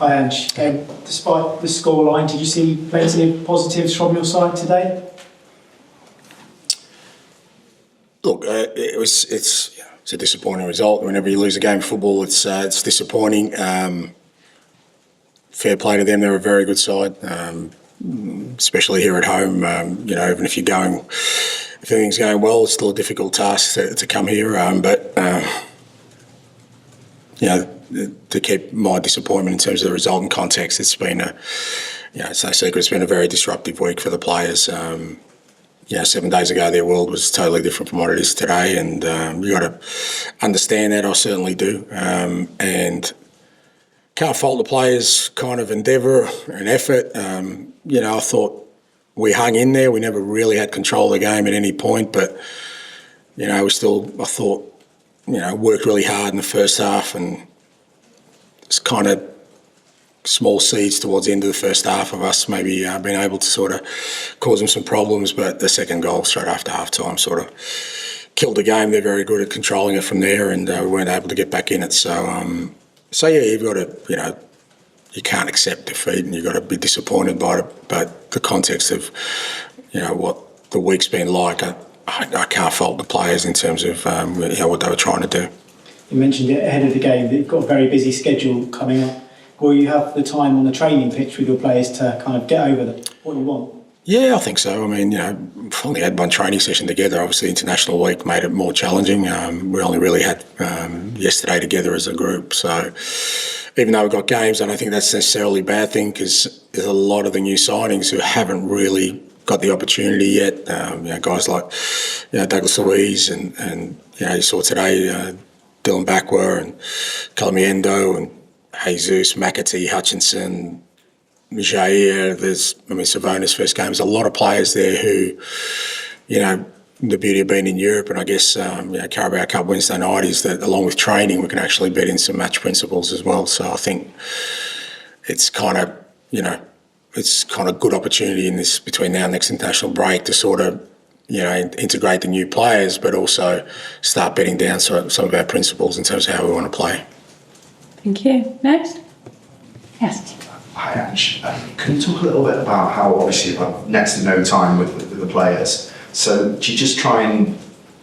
Hi Ange. Despite the scoreline, did you see plenty of positives from your side today? Look, it's a disappointing result. Whenever you lose a game of football, it's disappointing. Fair play to them; they're a very good side, especially here at home. Even if everything's going well, it's still a difficult task to come here. To keep my disappointment in terms of the result in context, it's been it's no secret. It's been a very disruptive week for the players. 7 days ago, their world was totally different from what it is today, and you got to understand that. I certainly do, and can't fault the players' kind of endeavour and effort. I thought we hung in there. We never really had control of the game at any point, but we still, I thought, worked really hard in the first half, and it's kind of small seeds towards the end of the first half of us maybe being able to sort of cause them some problems, but the second goal straight after half-time sort of killed the game. They're very good at controlling it from there, and we weren't able to get back in it. So you've got to, you can't accept defeat, and you've got to be disappointed by it. But the context of, what the week's been like, I can't fault the players in terms of what they were trying to do. You mentioned it ahead of the game that you've got a very busy schedule coming up. Will you have the time on the training pitch with your players to kind of get over what you want? Yeah, I think so. I mean, we've only had one training session together. Obviously, International Week made it more challenging. We only really had yesterday together as a group. So even though we've got games, I don't think that's necessarily a bad thing, because there's a lot of the new signings who haven't really got the opportunity yet. Guys like Douglas Luiz and you saw today Dylan Backwar and Calamiendo and Jesus, McAtee, Hutchinson, Jair. Savona's first game. There's a lot of players there who, the beauty of being in Europe, and I guess Carabao Cup Wednesday night is that along with training, we can actually bet in some match principles as well. So I think it's kind of, good opportunity in this between now and next international break to sort of, integrate the new players, but also start betting down some of our principles in terms of how we want to play. Thank you. Next? Yes. Hi, Ange. Can you talk a little bit about how, obviously, you've got next to no time with the players, so do you just try and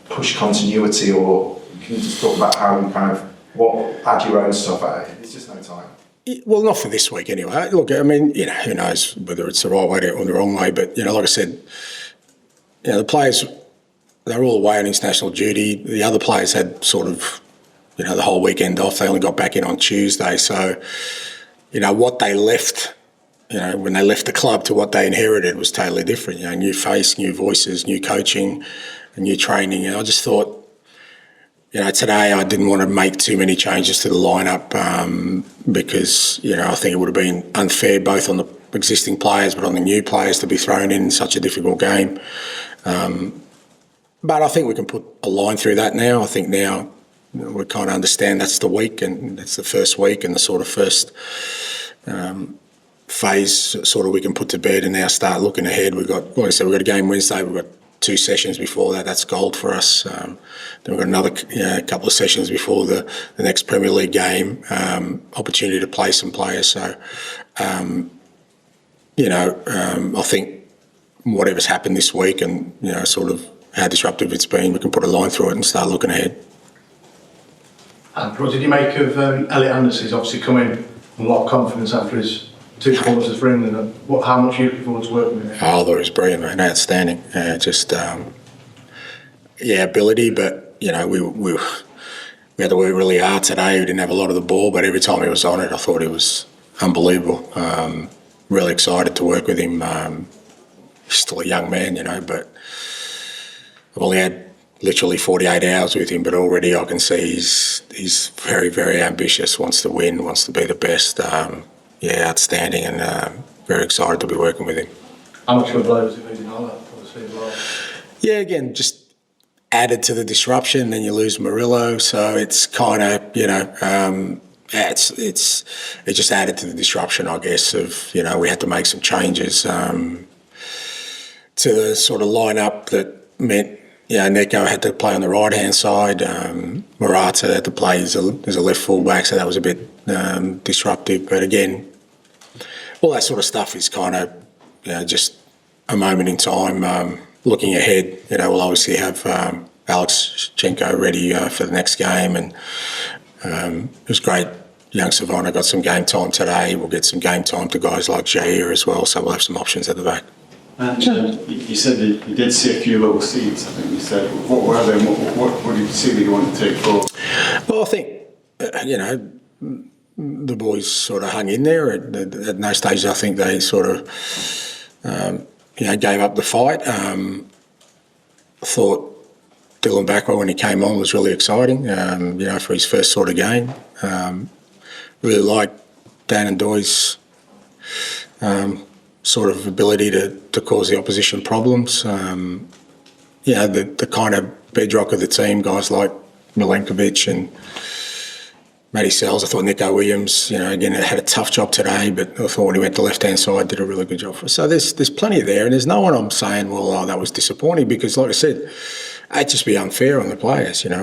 push continuity, or can you just talk about how you add your own stuff at it? It's just no time. Well, not for this week anyway. Look, I mean, who knows whether it's the right way or the wrong way, but, like I said, the players, they're all away on international duty. The other players had sort of, the whole weekend off. They only got back in on Tuesday. So, what they left, when they left the club to what they inherited was totally different. New face, new voices, new coaching, and new training. And I just thought, today I didn't want to make too many changes to the lineup because, I think it would have been unfair both on the existing players but on the new players to be thrown in such a difficult game. But I think we can put a line through that now. I think now we kind of understand that's the week, and that's the first week, and the sort of first phase sort of we can put to bed and now start looking ahead. We've got, like I said, we've got a game Wednesday. We've got 2 sessions before that. That's gold for us. Then we've got another couple of sessions before the next Premier League game. Opportunity to play some players. So, I think whatever's happened this week and, sort of how disruptive it's been, we can put a line through it and start looking ahead. And what did you make of Elliot Anderson? He's obviously come in with a lot of confidence after his 2 performances for England. How much are you looking forward to working with him? I thought he was brilliant, man. Outstanding. Ability, but, we had to work really hard today. We didn't have a lot of the ball, but every time he was on it, I thought he was unbelievable. Really excited to work with him. He's still a young man, but I've only had literally 48 hours with him, but already I can see he's very, very ambitious, wants to win, wants to be the best. Outstanding, and very excited to be working with him. How much of a blow was it losing all that, obviously, as well? Yeah, again, just added to the disruption. Then you lose Murillo, so it's kind of, it just added to the disruption, I guess, of, we had to make some changes to the sort of lineup that meant, Neko had to play on the right-hand side. Murata had to play as a left full-back, so that was a bit disruptive. But again, all that sort of stuff is kind of, just a moment in time. Looking ahead, we'll obviously have Alex Chenko ready for the next game, and it was great. Young Savannah got some game time today. We'll get some game time to guys like Jair as well, so we'll have some options at the back. And you said that you did see a few little seeds, I think you said. What were they and what did you see that you wanted to take forward? Well, I think, the boys sort of hung in there. At no stage I think they sort of, gave up the fight. I thought Dylan Backwell, when he came on, was really exciting, for his first sort of game. Really liked Dan and Doy's sort of ability to cause the opposition problems. The kind of bedrock of the team, guys like Milenkovic and Matty Sells. I thought Nico Williams, again, had a tough job today, but I thought when he went to the left-hand side, did a really good job for us. So there's plenty there, and there's no one I'm saying, well, that was disappointing, because, like I said, it'd just be unfair on the players. In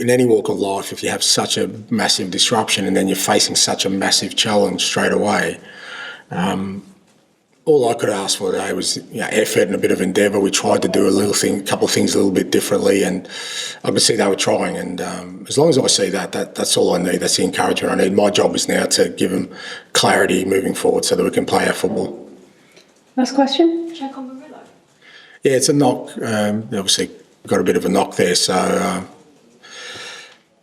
any walk of life, if you have such a massive disruption and then you're facing such a massive challenge straight away, all I could ask for today was effort and a bit of endeavour. We tried to do a couple of things a little bit differently, and I could see they were trying. And as long as I see that's all I need. That's the encouragement I need. My job is now to give them clarity moving forward so that we can play our football. Last question? Check on Murillo. Yeah, it's a knock. Obviously, got a bit of a knock there, so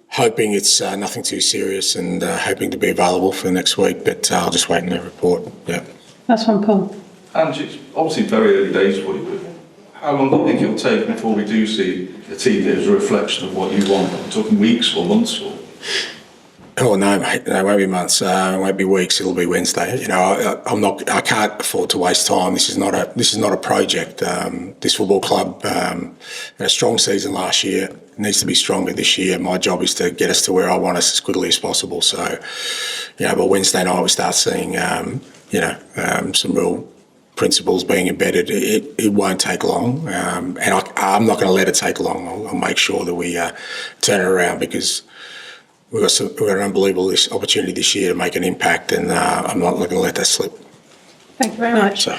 hoping it's nothing too serious, and hoping to be available for next week. But I'll just wait in the report. Yeah. Last one, Paul. Ange, it's obviously very early days for you, but how long do you think it'll take before we do see a team that is a reflection of what you want? Are we talking weeks or months? Oh no, mate! No, it won't be months. It won't be weeks. It'll be Wednesday. I can't afford to waste time. This is not a project. This football club had a strong season last year. It needs to be stronger this year. My job is to get us to where I want us as quickly as possible. So, by Wednesday night we start seeing, some real principles being embedded. It won't take long, and I'm not going to let it take long. I'll make sure that we turn it around, because we've got an unbelievable opportunity this year to make an impact, and I'm not going to let that slip. Thank you very much. So.